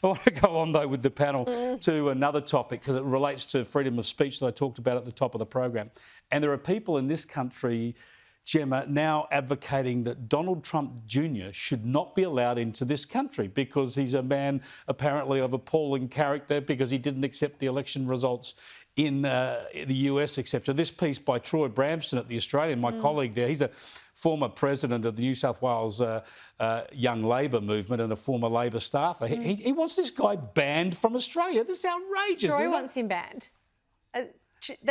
I want to go on, though, with the panel to another topic because it relates to freedom of speech that I talked about at the top of the program. And there are people in this country, Gemma, now advocating that Donald Trump Jr. should not be allowed into this country because he's a man apparently of appalling character because he didn't accept the election results in the US, etc. This piece by Troy Bramston at The Australian, my colleague there, he's a former president of the New South Wales Young Labor movement and a former Labor staffer. He wants this guy banned from Australia. This is outrageous. Troy wants him banned.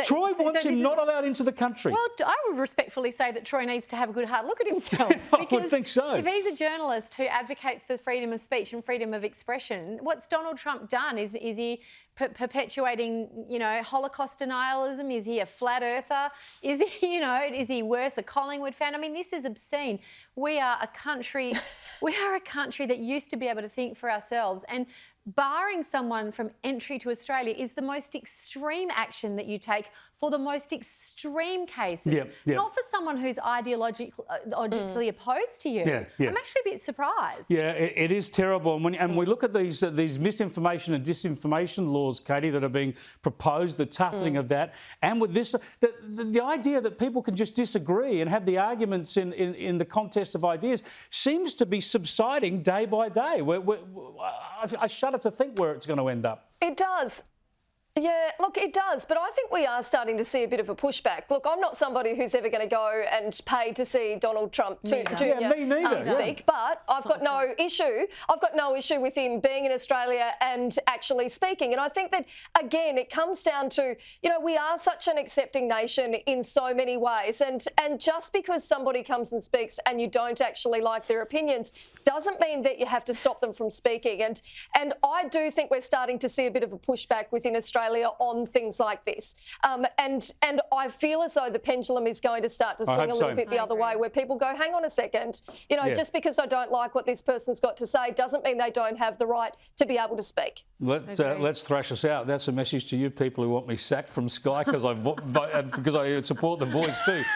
Troy wants him not allowed into the country. Well, I would respectfully say that Troy needs to have a good hard look at himself. I would think so. If he's a journalist who advocates for freedom of speech and freedom of expression, what's Donald Trump done? Is he perpetuating, Holocaust denialism? Is he a flat earther? Is he, is he worse, a Collingwood fan? I mean, this is obscene. We are a country that used to be able to think for ourselves, and barring someone from entry to Australia is the most extreme action that you take for the most extreme cases, not for someone who's ideologically opposed to you. I'm actually a bit surprised. Yeah, it is terrible. And we look at these misinformation and disinformation laws, Katie, that are being proposed, the toughening of that, and with this, the idea that people can just disagree and have the arguments in the contest of ideas seems to be subsiding day by day. I shudder to think where it's going to end up. It does. Yeah, look, it does, but I think we are starting to see a bit of a pushback. Look, I'm not somebody who's ever going to go and pay to see Donald Trump Jr. Me neither. Speak, but I've got no issue. I've got no issue with him being in Australia and actually speaking. And I think that, again, it comes down to, we are such an accepting nation in so many ways. And just because somebody comes and speaks and you don't actually like their opinions doesn't mean that you have to stop them from speaking. And I do think we're starting to see a bit of a pushback within Australia on things like this. And I feel as though the pendulum is going to start to swing a little bit the other way, where people go, hang on a second, just because I don't like what this person's got to say doesn't mean they don't have the right to be able to speak. Let's thrash us out. That's a message to you people who want me sacked from Sky because I support the Voice too.